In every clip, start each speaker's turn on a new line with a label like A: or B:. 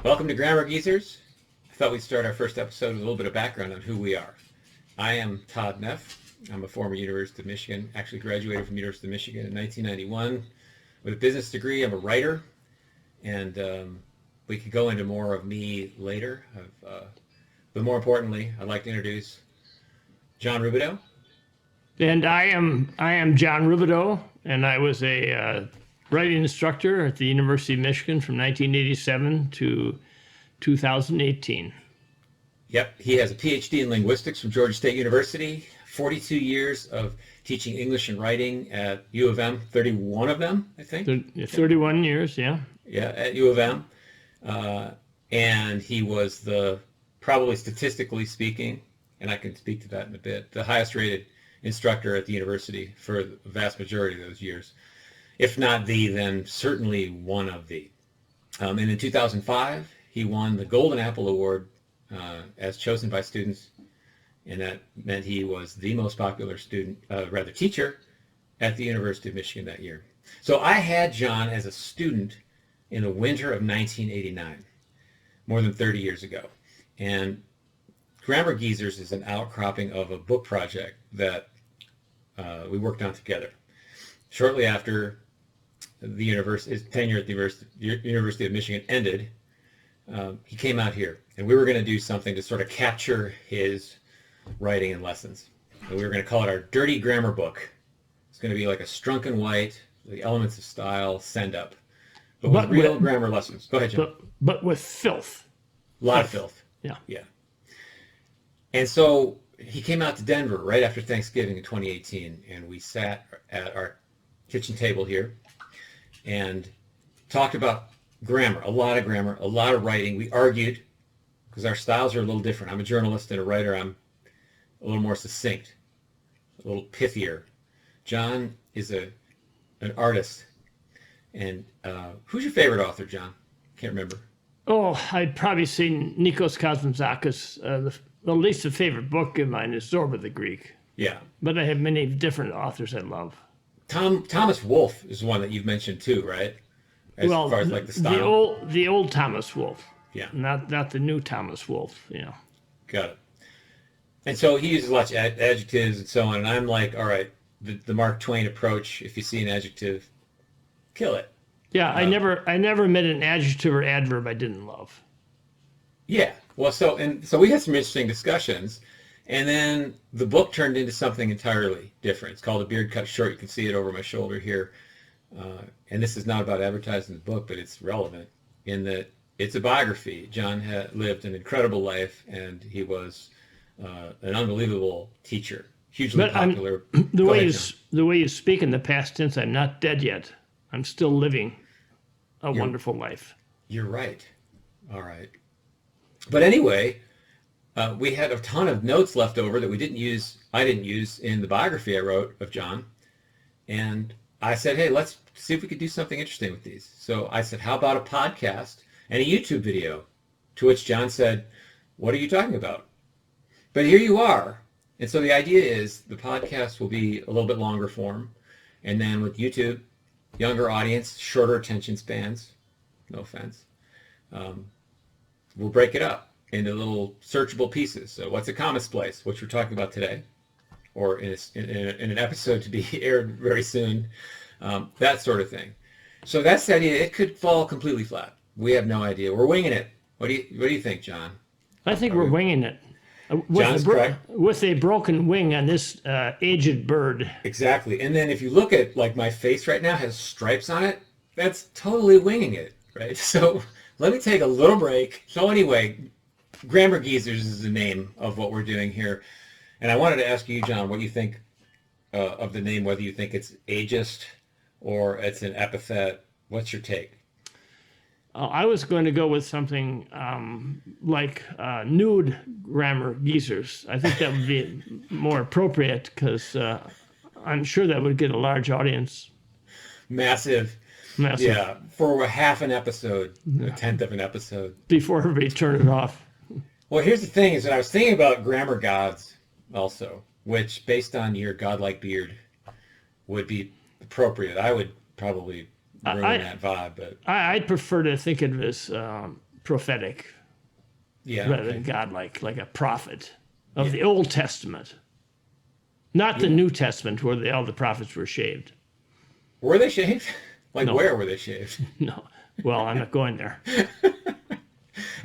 A: Welcome to Grammar Geezers. I thought we'd start our first episode with a little bit of background on who we are. I am Todd Neff. I'm a former University of Michigan, actually graduated from University of Michigan in 1991 with a business degree. I'm a writer, and we could go into more of me later. But more importantly, I'd like to introduce John Rubadeau.
B: And I am John Rubadeau, and I was a writing instructor at the University of Michigan from 1987 to 2018.
A: Yep, he has a PhD in linguistics from Georgia State University, 42 years of teaching English and writing at U of M, 31 of them, I think.
B: 31 years, yeah.
A: Yeah, at U of M. And he was probably statistically speaking, and I can speak to that in a bit, the highest rated instructor at the university for the vast majority of those years. If not the, then certainly one of the. And in 2005, he won the Golden Apple Award as chosen by students, and that meant he was the most popular teacher at the University of Michigan that year. So I had John as a student in the winter of 1989, more than 30 years ago. And Grammar Geezers is an outcropping of a book project that we worked on together. Shortly after his tenure at the University of Michigan ended, he came out here, and we were going to do something to sort of capture his writing and lessons. And we were going to call it our Dirty Grammar Book. It's going to be like a Strunk and White, the elements of style, send up, but with real grammar lessons. Go ahead, John.
B: But with filth.
A: A lot of filth.
B: Yeah.
A: Yeah. And so he came out to Denver right after Thanksgiving in 2018, and we sat at our kitchen table here and talked about grammar, a lot of writing. We argued because our styles are a little different. I'm a journalist and a writer. I'm a little more succinct, a little pithier. John is an artist. And who's your favorite author, John? Can't remember.
B: Oh, I'd probably say Nikos Kazantzakis. The least favorite book of mine is Zorba the Greek.
A: Yeah.
B: But I have many different authors I love.
A: Thomas Wolfe is one that you've mentioned too, right? As far as like the style.
B: The old Thomas Wolfe.
A: Yeah.
B: Not the new Thomas Wolfe,
A: Got it. And so he uses lots of adjectives and so on, and I'm like, all right, the Mark Twain approach, if you see an adjective, kill it.
B: Yeah, I never met an adjective or adverb I didn't love.
A: Yeah. Well, so we had some interesting discussions, and then the book turned into something entirely different. It's called A Beard Cut Short. You can see it over my shoulder here. And this is not about advertising the book, but it's relevant in that it's a biography. John had lived an incredible life, and he was an unbelievable teacher, hugely popular.
B: The way you speak in the past tense, I'm not dead yet. I'm still living a wonderful life.
A: You're right. All right. But anyway, we had a ton of notes left over that I didn't use in the biography I wrote of John. And I said, hey, let's see if we could do something interesting with these. So I said, how about a podcast and a YouTube video? To which John said, what are you talking about? But here you are. And so the idea is the podcast will be a little bit longer form. And then with YouTube, younger audience, shorter attention spans, no offense, we'll break it up into little searchable pieces. So what's a commonplace, which we're talking about today, or in an episode to be aired very soon, that sort of thing. So that's the idea. It could fall completely flat. We have no idea. We're winging it. What do you think, John?
B: I think we're winging it.
A: John's correct.
B: With a broken wing on this aged bird.
A: Exactly. And then if you look at like my face right now has stripes on it, that's totally winging it, right? So let me take a little break. So anyway, Grammar Geezers is the name of what we're doing here. And I wanted to ask you, John, what you think of the name, whether you think it's ageist or it's an epithet. What's your take?
B: I was going to go with something like nude grammar geezers. I think that would be more appropriate because I'm sure that would get a large audience.
A: Massive. Yeah, for a half an episode, a tenth of an episode.
B: Before everybody turned it off.
A: Well, here's the thing is that I was thinking about grammar gods also, which based on your godlike beard would be appropriate. I would probably ruin that vibe, but
B: I'd prefer to think of it as prophetic
A: Yeah.
B: rather than godlike, like a prophet of the Old Testament. Not the New Testament where all the prophets were shaved.
A: Were they shaved? Like,
B: No.
A: where were they shaved?
B: No. Well, I'm not going there.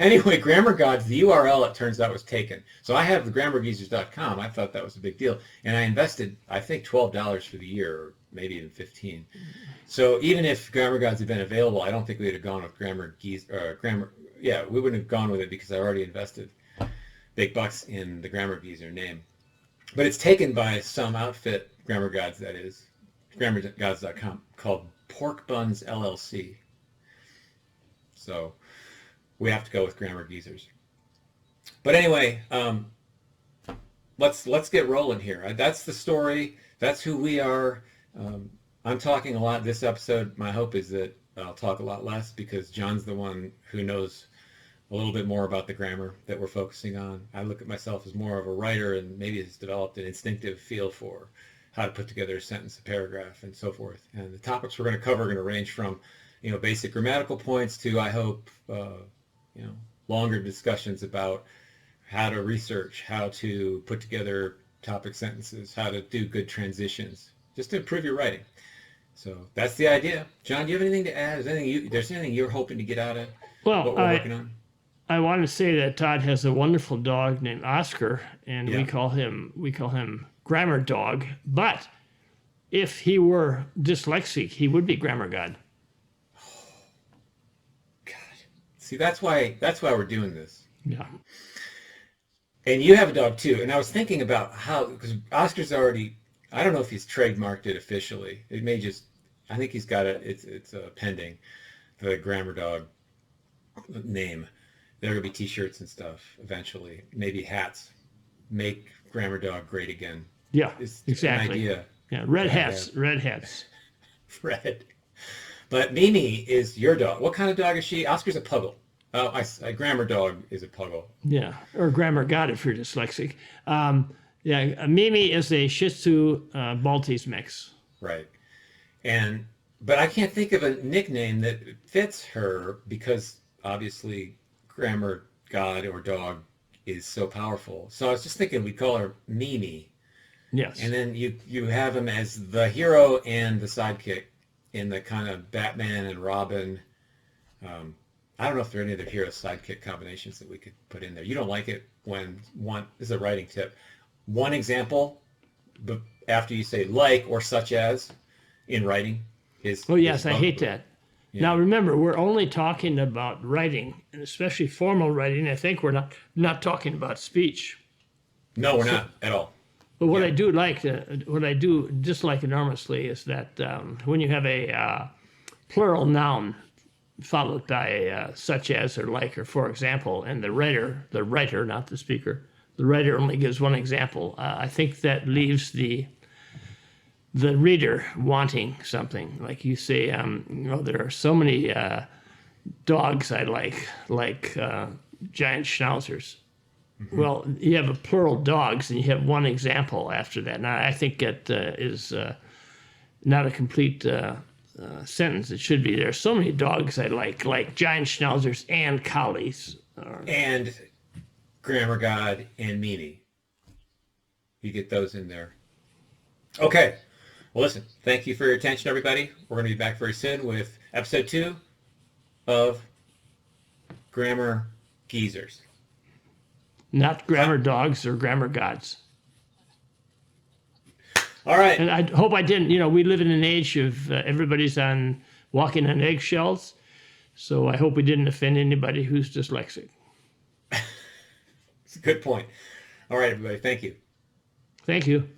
A: Anyway, Grammar Gods, the URL, it turns out, was taken. So I have the grammargeezers.com. I thought that was a big deal. And I invested, I think, $12 for the year, or maybe even $15. So even if Grammar Gods had been available, I don't think we would have gone with we wouldn't have gone with it because I already invested big bucks in the Grammar Geezer name. But it's taken by some outfit, Grammar Gods, that is, grammargods.com, called Pork Buns LLC. So we have to go with Grammar Geezers. But anyway, let's get rolling here. That's the story. That's who we are. I'm talking a lot this episode. My hope is that I'll talk a lot less because John's the one who knows a little bit more about the grammar that we're focusing on. I look at myself as more of a writer and maybe has developed an instinctive feel for how to put together a sentence, a paragraph, and so forth. And the topics we're going to cover are going to range from, basic grammatical points to, I hope, longer discussions about how to research, how to put together topic sentences, how to do good transitions, just to improve your writing. So that's the idea. John, do you have anything to add? There's anything you're hoping to get out of what we're working on?
B: I want to say that Todd has a wonderful dog named Oscar, and we call him Grammar Dog. But if he were dyslexic, he would be Grammar God.
A: God, see, that's why we're doing this.
B: Yeah.
A: And you have a dog too. And I was thinking about because Oscar's already, I don't know if he's trademarked it officially. It may just, I think he's got it's pending, the Grammar Dog name. There will be t-shirts and stuff eventually, maybe hats. Make Grammar Dog great again.
B: Yeah,
A: It's
B: exactly.
A: an idea.
B: Yeah, red hats.
A: Red. But Mimi is your dog. What kind of dog is she? Oscar's a puggle. A Grammar Dog is a puggle.
B: Yeah, or Grammar God if you're dyslexic. Mimi is a Shih Tzu Maltese mix.
A: Right. But I can't think of a nickname that fits her because obviously Grammar God or dog is so powerful. So I was just thinking we'd call her Mimi.
B: Yes.
A: And then you have him as the hero and the sidekick in the kind of Batman and Robin. I don't know if there are any other hero sidekick combinations that we could put in there. You don't like it when this is a writing tip. One example, but after you say like or such as in writing is.
B: Oh yes, I hate that. Yeah. Now remember, we're only talking about writing, and especially formal writing. I think we're not talking about speech.
A: No, we're not at all.
B: But what I do dislike enormously is that when you have a plural noun followed by such as or like or for example, and the writer, not the speaker, the writer only gives one example. I think that leaves the reader wanting something. Like you say, there are so many dogs I like giant schnauzers. Mm-hmm. Well, you have a plural dogs, and you have one example after that. Now, I think that is not a complete sentence. It should be there are so many dogs I like giant schnauzers and collies.
A: And Grammar God and Mimi. You get those in there. Okay. Well, listen, thank you for your attention, everybody. We're going to be back very soon with episode 2 of Grammar Geezers.
B: Not Grammar Dogs or Grammar Gods.
A: All right.
B: And I hope I didn't, we live in an age of everybody's walking on eggshells. So I hope we didn't offend anybody who's dyslexic.
A: It's a good point. All right, everybody. Thank you.
B: Thank you.